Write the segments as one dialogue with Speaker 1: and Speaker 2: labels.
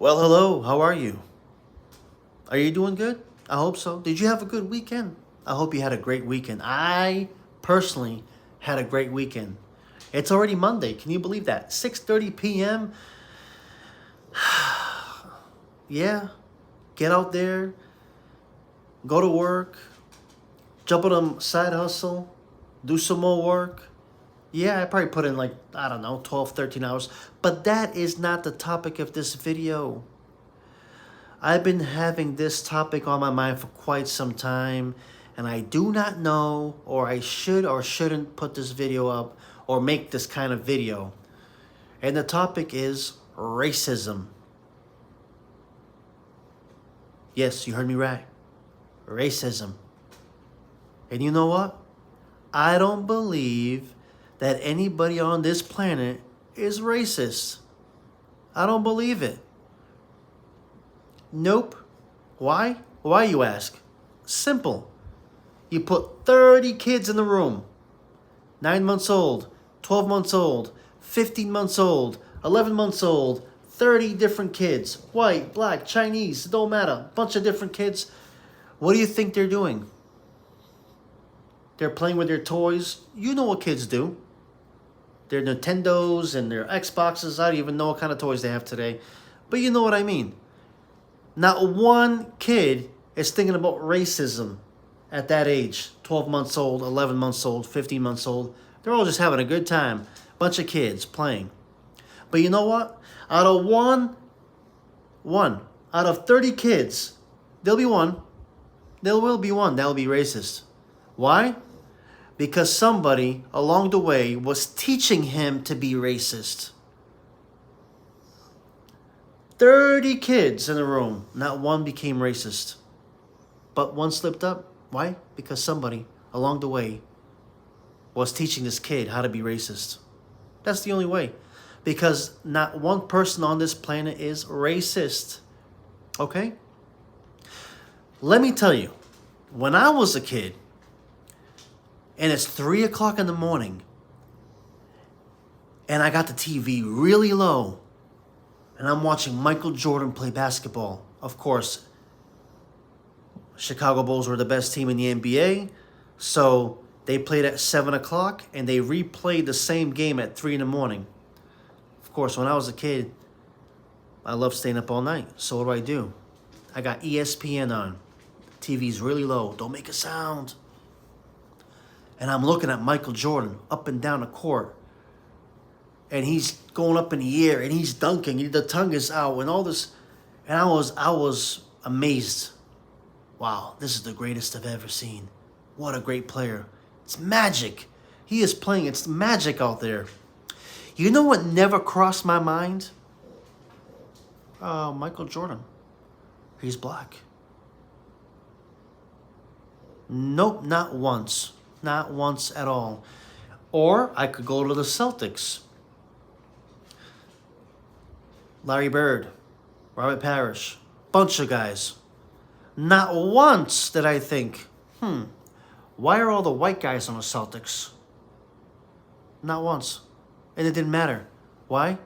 Speaker 1: Well, hello, how are you? Are you doing good? I hope so. Did you have a good weekend? I hope you had a great weekend. I personally had a great weekend. It's already Monday. Can you believe that? 6:30 p.m. Yeah, get out there, go to work, jump on a side hustle, do some more work. Yeah, I probably put in like, I don't know, 12, 13 hours. But that is not the topic of this video. I've been having this topic on my mind for quite some time, and I do not know, or I should or shouldn't put this video up or make this kind of video. And the topic is racism. Yes, you heard me right. Racism. And you know what? I don't believe that anybody on this planet is racist. I don't believe it. Nope. Why? Why, you ask? Simple. You put 30 kids in the room. 9 months old, 12 months old, 15 months old, 11 months old, 30 different kids. White, black, Chinese, it don't matter. Bunch of different kids. What do you think they're doing? They're playing with their toys. You know what kids do. Their Nintendos and their Xboxes. I don't even know what kind of toys they have today. But you know what I mean. Not one kid is thinking about racism at that age. 12 months old, 11 months old, 15 months old. They're all just having a good time. Bunch of kids playing. But you know what? Out of out of 30 kids, there'll be one. There will be one that'll be racist. Why? Because somebody along the way was teaching him to be racist. 30 kids in a room, not one became racist. But one slipped up. Why? Because somebody along the way was teaching this kid how to be racist. That's the only way. Because not one person on this planet is racist. Okay? Let me tell you, when I was a kid, and it's 3 o'clock in the morning, and I got the TV really low, and I'm watching Michael Jordan play basketball. Of course, Chicago Bulls were the best team in the NBA, so they played at 7 o'clock, and they replayed the same game at 3 in the morning. Of course, when I was a kid, I loved staying up all night. So what do? I got ESPN on. TV's really low. Don't make a sound. And I'm looking at Michael Jordan up and down the court. And he's going up in the air and he's dunking. The tongue is out and all this. And I was amazed. Wow, this is the greatest I've ever seen. What a great player. It's magic. He is playing. It's magic out there. You know what never crossed my mind? Michael Jordan. He's black. Nope, not once. Not once at all. Or I could go to the Celtics. Larry Bird, Robert Parrish, bunch of guys. Not once did I think, why are all the white guys on the Celtics? Not once. And it didn't matter. Why?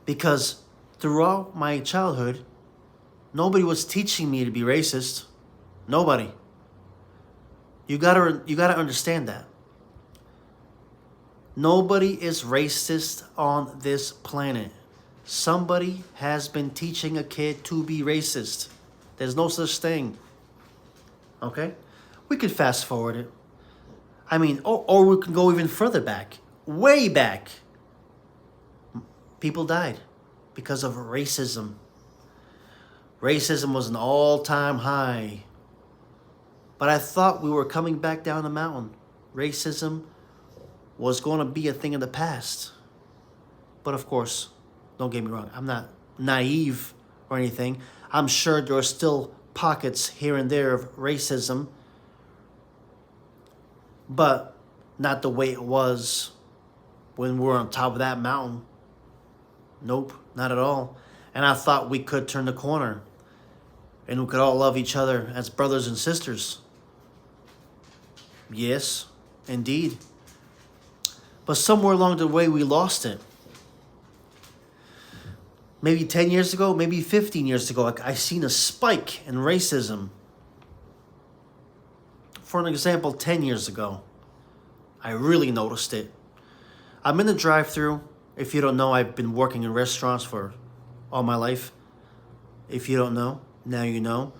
Speaker 1: Because throughout my childhood, nobody was teaching me to be racist. Nobody. You gotta understand that. Nobody is racist on this planet. Somebody has been teaching a kid to be racist. There's no such thing. Okay? We could fast forward it. I mean, or we can go even further back. Way back. People died because of racism. Racism was an all-time high. But I thought we were coming back down the mountain. Racism was going to be a thing of the past. But of course, don't get me wrong, I'm not naive or anything. I'm sure there are still pockets here and there of racism, but not the way it was when we were on top of that mountain. Nope, not at all. And I thought we could turn the corner and we could all love each other as brothers and sisters. Yes, indeed. But somewhere along the way, we lost it. maybe 10 years ago, maybe 15 years ago, I seen a spike in racism. For an example, 10 years ago, I really noticed it. I'm in the drive-thru. If you don't know, I've been working in restaurants for all my life. If you don't know, now you know.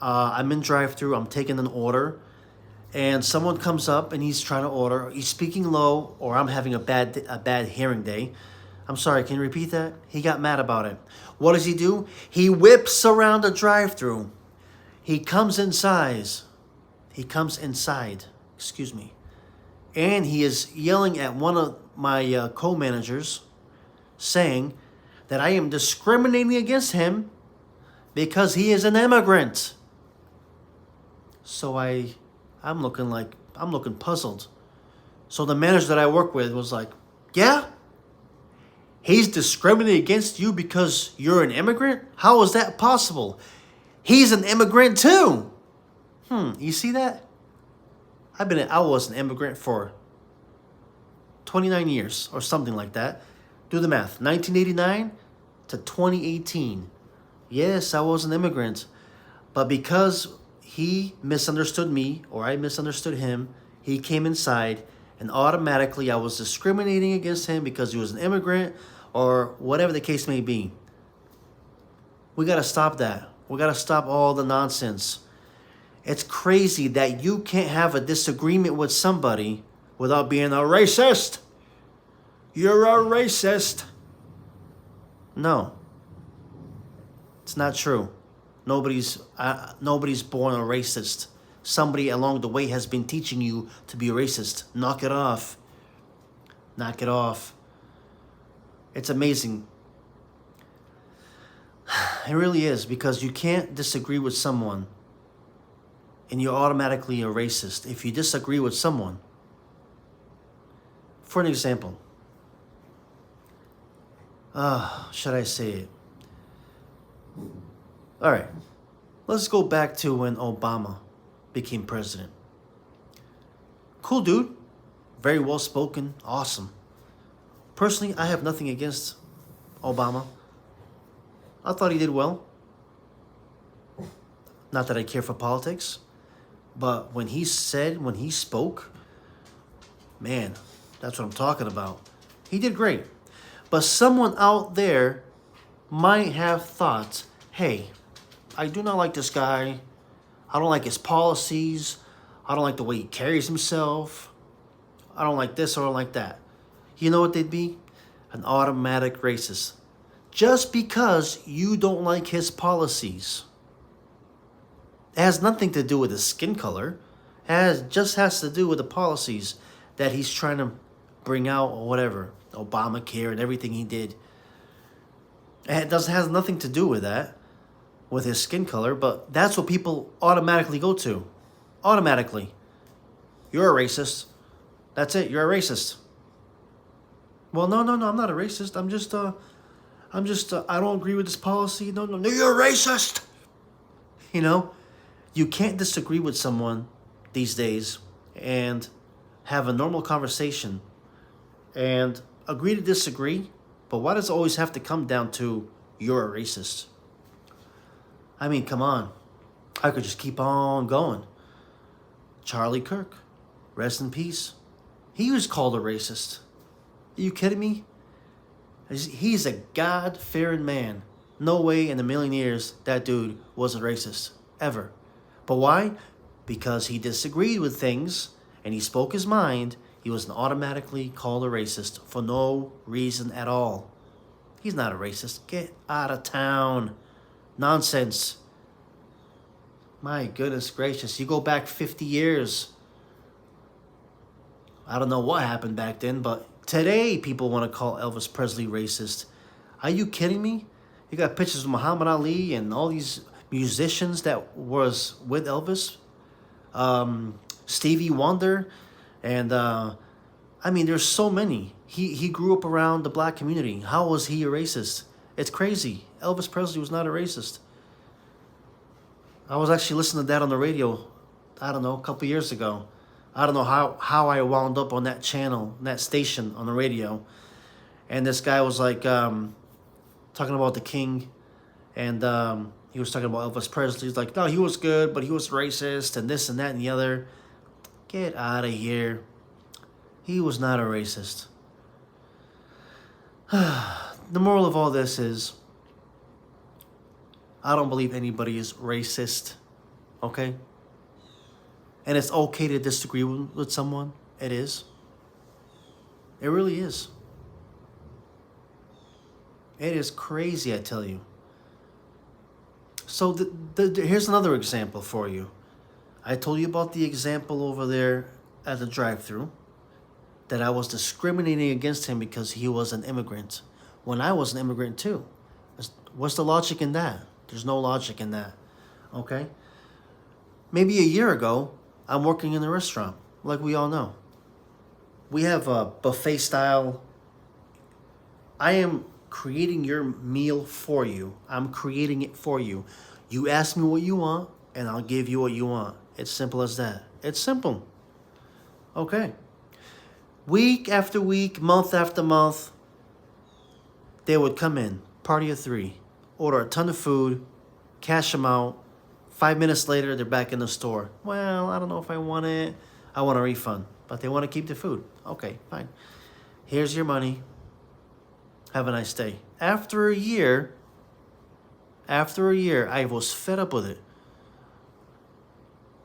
Speaker 1: I'm in drive-thru. I'm taking an order, and someone comes up and he's trying to order. He's speaking low, or I'm having a bad hearing day. I'm sorry, can you repeat that? He got mad about it. What does he do? He whips around the drive-thru. He comes inside. Excuse me. And he is yelling at one of my co-managers, saying that I am discriminating against him because he is an immigrant. So I'm looking puzzled. So the manager that I work with was like, yeah? He's discriminating against you because you're an immigrant? How is that possible? He's an immigrant too. You see that? I was an immigrant for 29 years or something like that. Do the math. 1989 to 2018. Yes, I was an immigrant. But because he misunderstood me, or I misunderstood him, he came inside, and automatically I was discriminating against him because he was an immigrant, or whatever the case may be. We got to stop that. We got to stop all the nonsense. It's crazy that you can't have a disagreement with somebody without being a racist. You're a racist. No. It's not true. Nobody's born a racist. Somebody along the way has been teaching you to be a racist. Knock it off. Knock it off. It's amazing. It really is, because you can't disagree with someone and you're automatically a racist if you disagree with someone. For an example, should I say it? All right, let's go back to when Obama became president. Cool dude, very well spoken, awesome. Personally, I have nothing against Obama. I thought he did well. Not that I care for politics, but when he spoke, man, that's what I'm talking about. He did great. But someone out there might have thought, hey, I do not like this guy. I don't like his policies. I don't like the way he carries himself. I don't like this or I don't like that. You know what they'd be? An automatic racist. Just because you don't like his policies. It has nothing to do with his skin color. It just has to do with the policies that he's trying to bring out or whatever. Obamacare and everything he did. It has nothing to do with that, with his skin color, but that's what people automatically go to. Automatically. You're a racist. That's it, you're a racist. Well, no, I'm not a racist. I don't agree with this policy. No, you're a racist. You know, you can't disagree with someone these days and have a normal conversation and agree to disagree. But why does it always have to come down to you're a racist? I mean, come on. I could just keep on going. Charlie Kirk, rest in peace. He was called a racist. Are you kidding me? He's a God-fearing man. No way in a million years that dude was a racist. Ever. But why? Because he disagreed with things and he spoke his mind. He was automatically called a racist for no reason at all. He's not a racist. Get out of town. Nonsense. My goodness gracious. You go back 50 years. I don't know what happened back then, but today people want to call Elvis Presley racist. Are you kidding me? You got pictures of Muhammad Ali and all these musicians that was with Elvis. Stevie Wonder. And, I mean, there's so many. He grew up around the black community. How was he a racist? It's crazy. Elvis Presley was not a racist. I was actually listening to that on the radio, I don't know, a couple years ago. I don't know how I wound up on that channel, that station on the radio. And this guy was like talking about the king, and he was talking about Elvis Presley. He's like, no, he was good, but he was racist, and this and that and the other. Get out of here. He was not a racist. The moral of all this is, I don't believe anybody is racist, okay? And it's okay to disagree with someone. It is. It really is. It is crazy, I tell you. So here's another example for you. I told you about the example over there at the drive-thru, that I was discriminating against him because he was an immigrant, when I was an immigrant too. What's the logic in that? There's no logic in that, okay? Maybe a year ago, I'm working in a restaurant, like we all know. We have a buffet style. I am creating your meal for you. I'm creating it for you. You ask me what you want, and I'll give you what you want. It's simple as that. It's simple. Okay. Week after week, month after month, they would come in, party of three, order a ton of food, cash them out. 5 minutes later, they're back in the store. Well, I don't know if I want it. I want a refund. But they want to keep the food. Okay, fine. Here's your money. Have a nice day. After a year, I was fed up with it.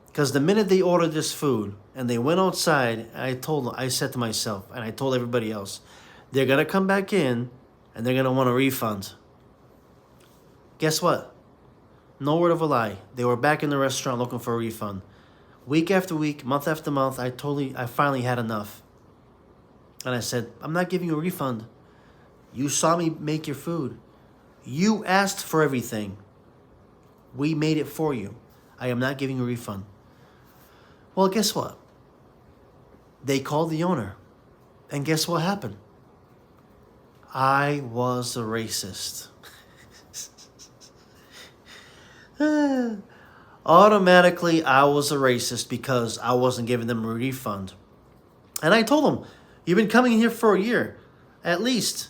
Speaker 1: Because the minute they ordered this food and they went outside, I said to myself, and I told everybody else, they're going to come back in and they're going to want a refund. Guess what? No word of a lie. They were back in the restaurant looking for a refund. Week after week, month after month, I finally had enough. And I said, I'm not giving you a refund. You saw me make your food. You asked for everything. We made it for you. I am not giving you a refund. Well, guess what? They called the owner. And guess what happened? I was a racist. Automatically, I was a racist because I wasn't giving them a refund. And I told them, you've been coming here for a year, at least.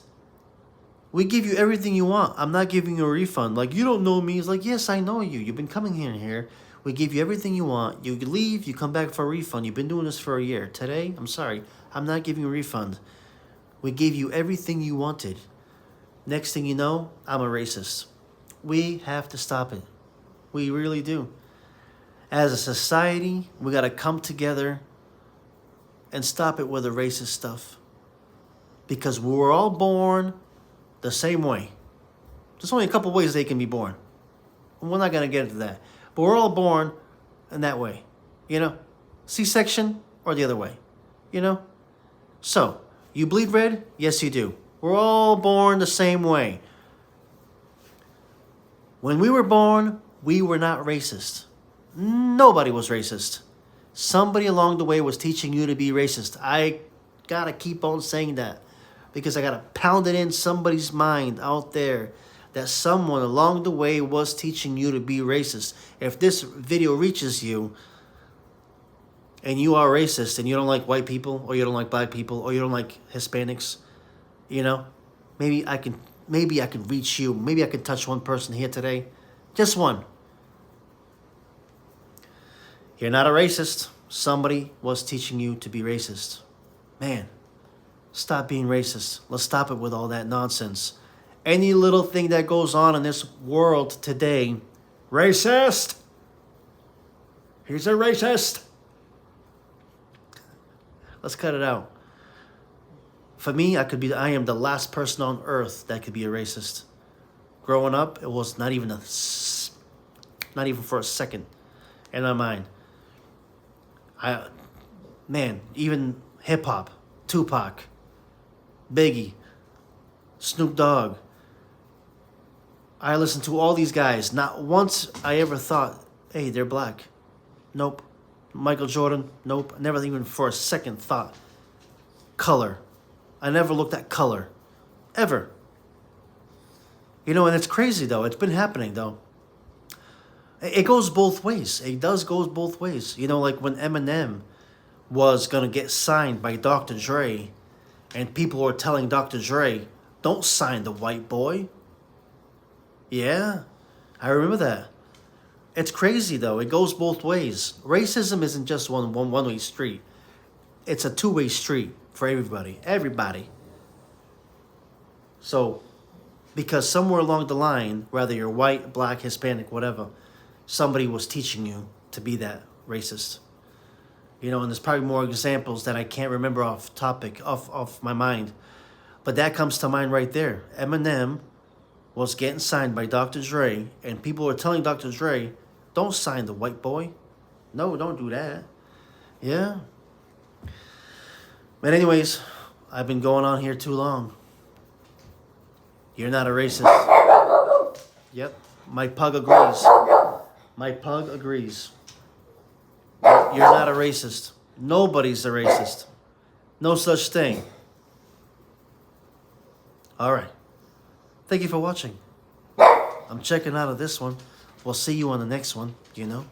Speaker 1: We give you everything you want. I'm not giving you a refund. Like, you don't know me. It's like, yes, I know you. You've been coming here. We give you everything you want. You leave, you come back for a refund. You've been doing this for a year. Today, I'm sorry, I'm not giving you a refund. We gave you everything you wanted. Next thing you know, I'm a racist. We have to stop it. We really do. As a society, we got to come together and stop it with the racist stuff. Because we were all born the same way. There's only a couple ways they can be born. We're not going to get into that. But we're all born in that way. You know? C-section or the other way. You know? So, you bleed red? Yes, you do. We're all born the same way. When we were born, we were not racist. Nobody was racist. Somebody along the way was teaching you to be racist. I gotta keep on saying that because I gotta pound it in somebody's mind out there that someone along the way was teaching you to be racist. If this video reaches you and you are racist and you don't like white people or you don't like black people or you don't like Hispanics, you know, maybe I can reach you. Maybe I can touch one person here today. Just one. You're not a racist. Somebody was teaching you to be racist. Man, stop being racist. Let's stop it with all that nonsense. Any little thing that goes on in this world today, racist. He's a racist. Let's cut it out. For me, I am the last person on earth that could be a racist. Growing up, it was not even for a second in my mind. Even hip hop, Tupac, Biggie, Snoop Dogg. I listened to all these guys. Not once I ever thought, hey, they're black. Nope. Michael Jordan. Nope. Never even for a second thought. Color. I never looked at color. Ever. You know, and it's crazy, though. It's been happening, though. It goes both ways. It does go both ways. You know, like when Eminem was going to get signed by Dr. Dre, and people were telling Dr. Dre, don't sign the white boy. Yeah, I remember that. It's crazy though. It goes both ways. Racism isn't just one way street. It's a two-way street for everybody. Everybody. So, because somewhere along the line, whether you're white, black, Hispanic, whatever, somebody was teaching you to be that racist. You know, and there's probably more examples that I can't remember off my mind. But that comes to mind right there. Eminem was getting signed by Dr. Dre, and people were telling Dr. Dre, don't sign the white boy. No, don't do that. Yeah. But anyways, I've been going on here too long. You're not a racist. Yep. My pug agrees. My pug agrees. You're not a racist. Nobody's a racist. No such thing. All right. Thank you for watching. I'm checking out of this one. We'll see you on the next one, you know.